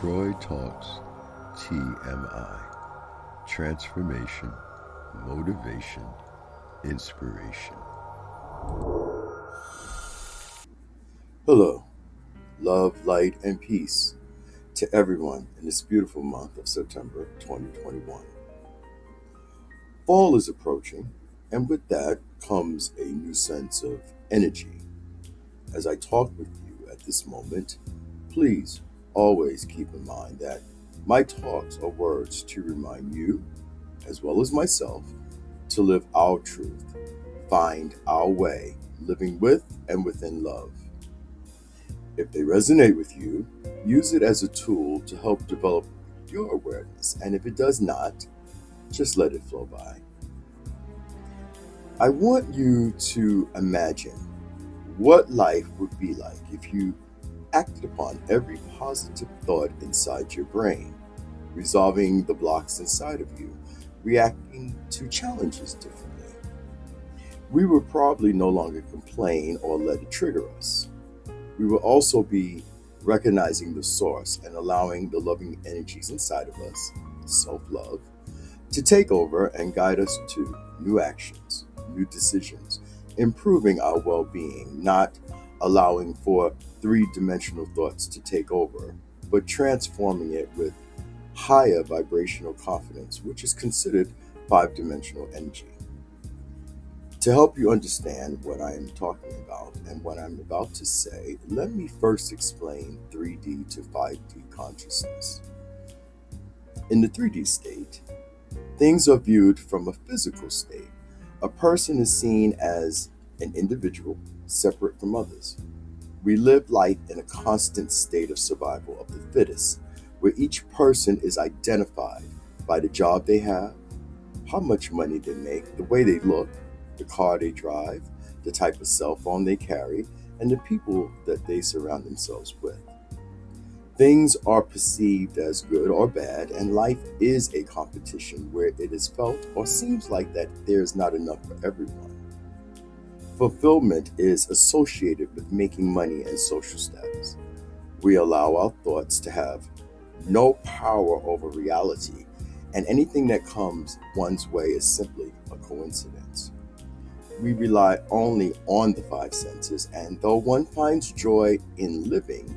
Troy Talks T.M.I. Transformation, Motivation, Inspiration. Hello, love, light, and peace to everyone in this beautiful month of September 2021. Fall is approaching, and with that comes a new sense of energy. As I talk with you at this moment, please always keep in mind that my talks are words to remind you, as well as myself, to live our truth, find our way, living with and within love. If they resonate with you, use it as a tool to help develop your awareness, and if it does not, just let it flow by. I want you to imagine what life would be like if you acted upon every positive thought inside your brain, resolving the blocks inside of you, reacting to challenges differently. We would probably no longer complain or let it trigger us. We will also be recognizing the source and allowing the loving energies inside of us, self-love, to take over and guide us to new actions, new decisions, improving our well-being, not allowing for three-dimensional thoughts to take over, but transforming it with higher vibrational confidence, which is considered five-dimensional energy. To help you understand what I am talking about and what I'm about to say, let me first explain 3D to 5D consciousness. In the 3D state, things are viewed from a physical state. A person is seen as an individual separate from others. We live life in a constant state of survival of the fittest, where each person is identified by the job they have, how much money they make, the way they look, the car they drive, the type of cell phone they carry, and the people that they surround themselves with. Things are perceived as good or bad, and life is a competition where it is felt or seems like that there is not enough for everyone. Fulfillment is associated with making money and social status. We allow our thoughts to have no power over reality, and anything that comes one's way is simply a coincidence. We rely only on the five senses, and though one finds joy in living,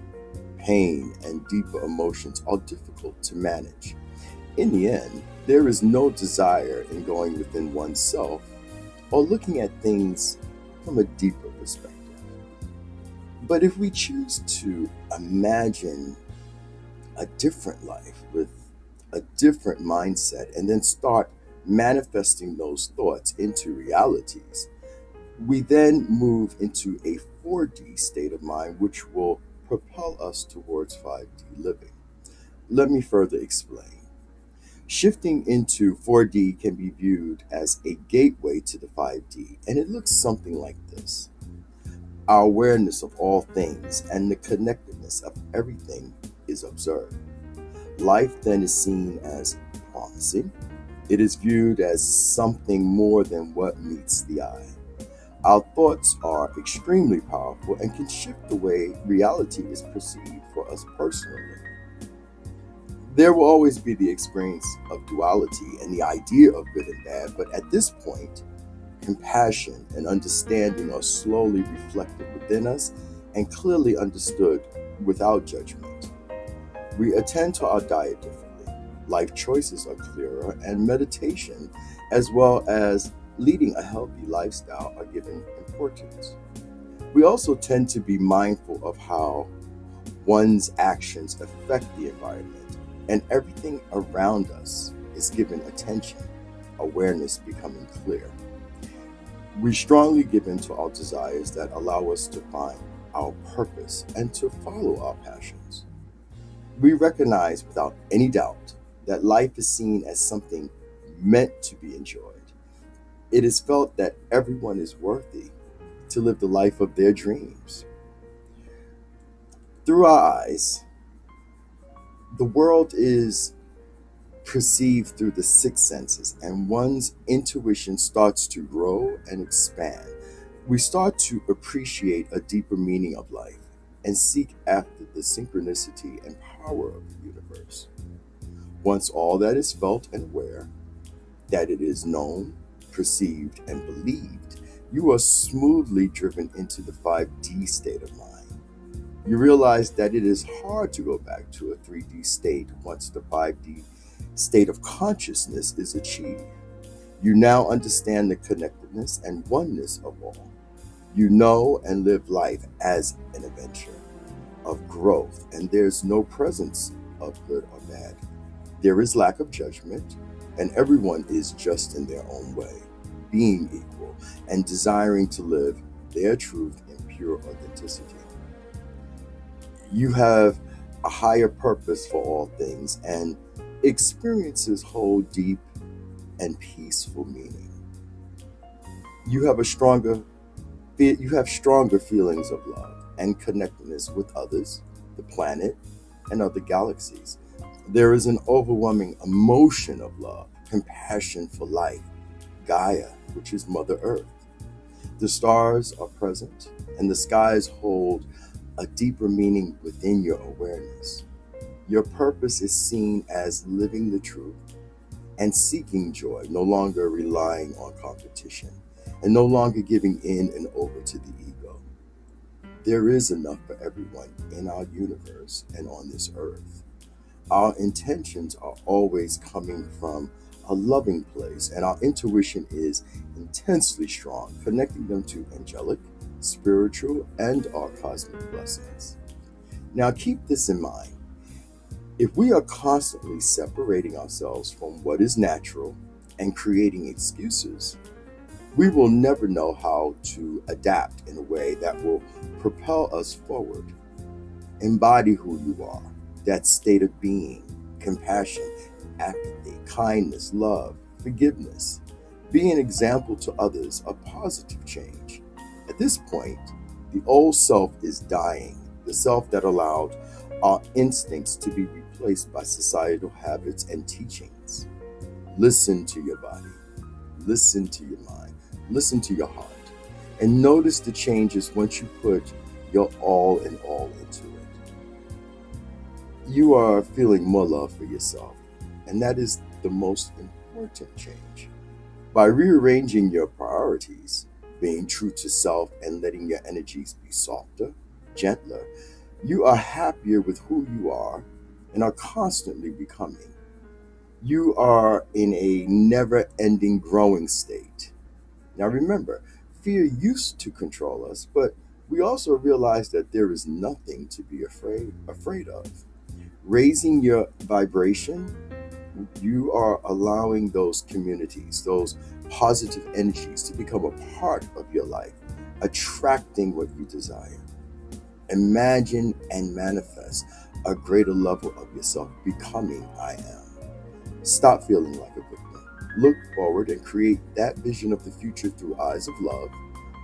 pain and deeper emotions are difficult to manage. In the end, there is no desire in going within oneself or looking at things from a deeper perspective. But if we choose to imagine a different life with a different mindset and then start manifesting those thoughts into realities, we then move into a 4D state of mind, which will propel us towards 5D living. Let me further explain. Shifting into 4D can be viewed as a gateway to the 5D, and it looks something like this. Our awareness of all things and the connectedness of everything is observed. Life then is seen as promising. It is viewed as something more than what meets the eye. Our thoughts are extremely powerful and can shift the way reality is perceived for us personally. There will always be the experience of duality and the idea of good and bad, but at this point, compassion and understanding are slowly reflected within us and clearly understood without judgment. We attend to our diet differently. Life choices are clearer, and meditation, as well as leading a healthy lifestyle, are given importance. We also tend to be mindful of how one's actions affect the environment, and everything around us is given attention, awareness becoming clear. We strongly give in to our desires that allow us to find our purpose and to follow our passions. We recognize without any doubt that life is seen as something meant to be enjoyed. It is felt that everyone is worthy to live the life of their dreams. Through our eyes, the world is perceived through the six senses, and one's intuition starts to grow and expand. We start to appreciate a deeper meaning of life, and seek after the synchronicity and power of the universe. Once all that is felt and aware, that it is known, perceived, and believed, you are smoothly driven into the 5D state of mind. You realize that it is hard to go back to a 3D state once the 5D state of consciousness is achieved. You now understand the connectedness and oneness of all. You know and live life as an adventure of growth, and there's no presence of good or bad. There is lack of judgment, and everyone is just in their own way, being equal and desiring to live their truth in pure authenticity. You have a higher purpose for all things, and experiences hold deep and peaceful meaning. You have stronger feelings of love and connectedness with others, the planet, and other galaxies. There is an overwhelming emotion of love, compassion for life, Gaia, which is Mother Earth. The stars are present, and the skies hold a deeper meaning within your awareness. Your purpose is seen as living the truth and seeking joy, no longer relying on competition, and no longer giving in and over to the ego. There is enough for everyone in our universe and on this earth. Our intentions are always coming from a loving place, and our intuition is intensely strong, connecting them to angelic, spiritual, and our cosmic blessings. Now, keep this in mind. If we are constantly separating ourselves from what is natural and creating excuses, we will never know how to adapt in a way that will propel us forward. Embody who you are, that state of being, compassion, apathy, kindness, love, forgiveness. Be an example to others of positive change. At this point, the old self is dying, the self that allowed our instincts to be replaced by societal habits and teachings. Listen to your body, listen to your mind, listen to your heart, and notice the changes once you put your all in all into it. You are feeling more love for yourself, and that is the most important change. By rearranging your priorities, being true to self, and letting your energies be softer, gentler, you are happier with who you are and are constantly becoming. You are in a never ending growing state. Now remember, fear used to control us, but we also realize that there is nothing to be afraid of. Raising your vibration, you are allowing those communities, those positive energies to become a part of your life, attracting what you desire. Imagine and manifest a greater level of yourself, becoming I am. Stop feeling like a victim. Look forward and create that vision of the future through eyes of love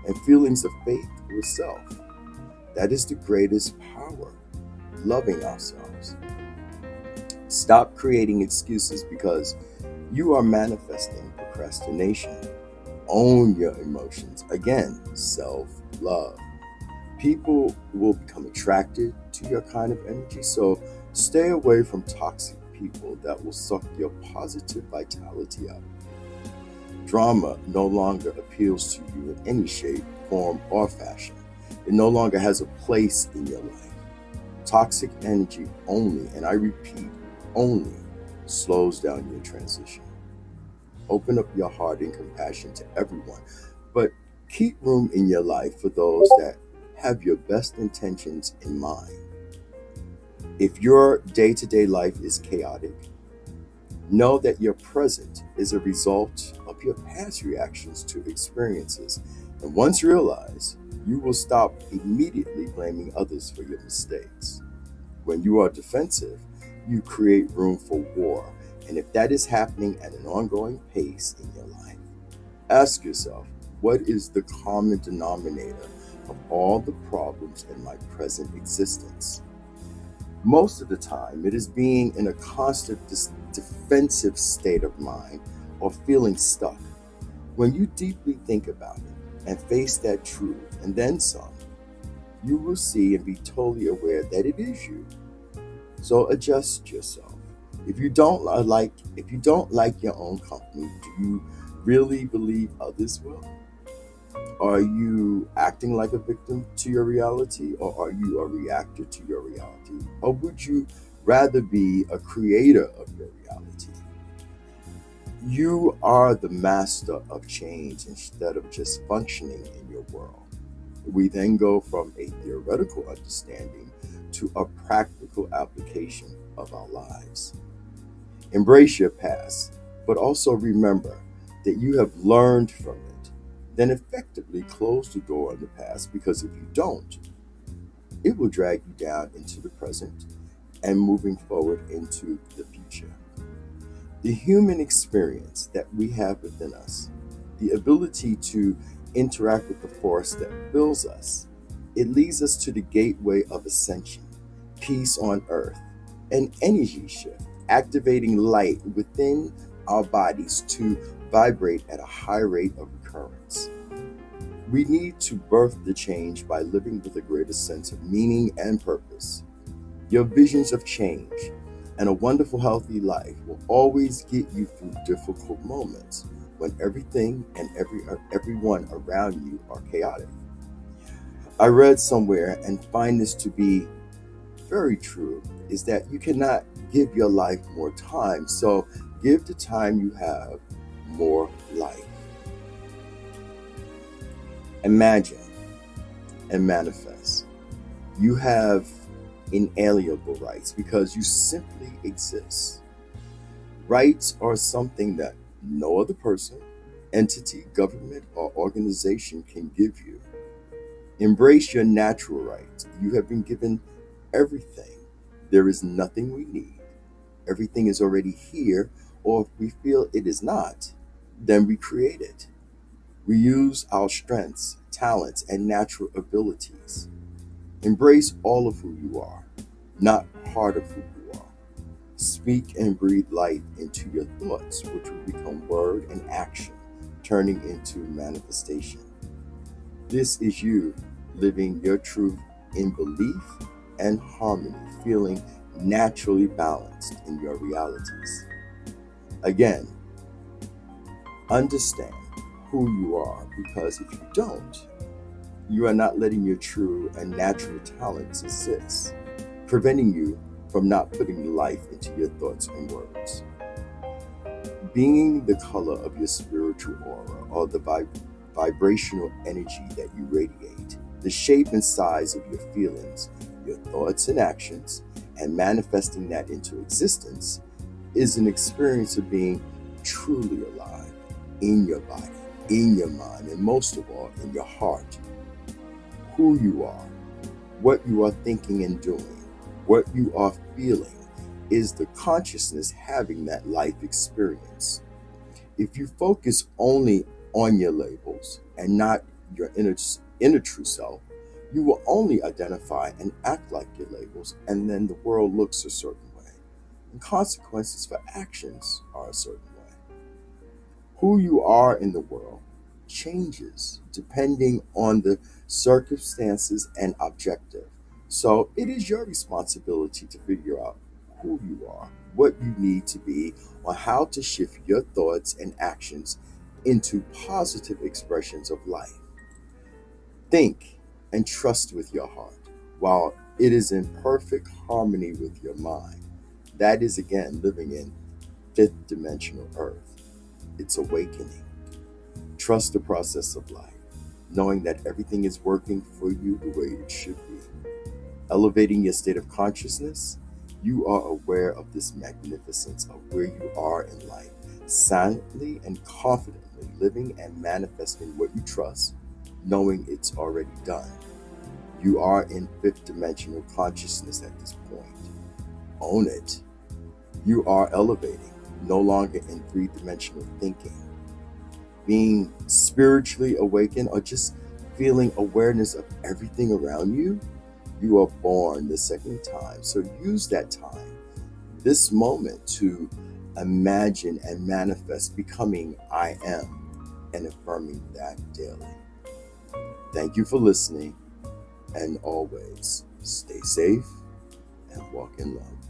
and feelings of faith with self. That is the greatest power, loving ourselves. Stop creating excuses because you are manifesting procrastination. Own your emotions. Again, self-love. People will become attracted to your kind of energy, so stay away from toxic people that will suck your positive vitality out. Drama no longer appeals to you in any shape, form, or fashion. It no longer has a place in your life. Toxic energy only, and I repeat, only slows down your transition. Open up your heart and compassion to everyone, but keep room in your life for those that have your best intentions in mind. If your day-to-day life is chaotic, know that your present is a result of your past reactions to experiences. And once realized, you will stop immediately blaming others for your mistakes. When you are defensive, you create room for war. And if that is happening at an ongoing pace in your life, ask yourself, what is the common denominator of all the problems in my present existence? Most of the time, it is being in a constant defensive state of mind or feeling stuck. When you deeply think about it and face that truth and then some, you will see and be totally aware that it is you. So adjust yourself. If you don't like your own company, do you really believe others will? Are you acting like a victim to your reality, or are you a reactor to your reality? Or would you rather be a creator of your reality? You are the master of change instead of just functioning in your world. We then go from a theoretical understanding to a practical application of our lives. Embrace your past, but also remember that you have learned from it. Then effectively close the door on the past, because if you don't, it will drag you down into the present and moving forward into the future. The human experience that we have within us, the ability to interact with the force that fills us, it leads us to the gateway of ascension, peace on earth, an energy shift, activating light within our bodies to vibrate at a high rate of recurrence. We need to birth the change by living with a greater sense of meaning and purpose. Your visions of change and a wonderful, healthy life will always get you through difficult moments when everything and everyone around you are chaotic. I read somewhere and find this to be very true is that you cannot give your life more time, so give the time you have more life. Imagine and manifest. You have inalienable rights because you simply exist. Rights are something that no other person, entity, government, or organization can give you. Embrace your natural rights. You have been given everything. There is nothing we need. Everything is already here, or if we feel it is not, then we create it. We use our strengths, talents, and natural abilities. Embrace all of who you are, not part of who you are. Speak and breathe light into your thoughts, which will become word and action, turning into manifestation. This is you living your truth in belief and harmony, feeling naturally balanced in your realities. Again, understand who you are, because if you don't, you are not letting your true and natural talents exist, preventing you from not putting life into your thoughts and words. Being the color of your spiritual aura, or the vibrational energy that you radiate, the shape and size of your feelings, your thoughts and actions, and manifesting that into existence is an experience of being truly alive in your body, in your mind, and most of all, in your heart. Who you are, what you are thinking and doing, what you are feeling is the consciousness having that life experience. If you focus only on your labels and not your inner true self, you will only identify and act like your labels, and then the world looks a certain way, and consequences for actions are a certain way. Who you are in the world changes depending on the circumstances and objective. So it is your responsibility to figure out who you are, what you need to be, or how to shift your thoughts and actions into positive expressions of life. Think and trust with your heart while it is in perfect harmony with your mind. That is again living in fifth dimensional earth. It's awakening. Trust the process of life, knowing that everything is working for you the way it should be. Elevating your state of consciousness, you are aware of this magnificence of where you are in life, silently and confidently living and manifesting what you trust, knowing it's already done. You are in fifth dimensional consciousness at this point. Own it. You are elevating, no longer in three-dimensional thinking. Being spiritually awakened, or just feeling awareness of everything around you, you are born the second time. So use that time, this moment, to imagine and manifest becoming I am and affirming that daily. Thank you for listening. and always stay safe and walk in love.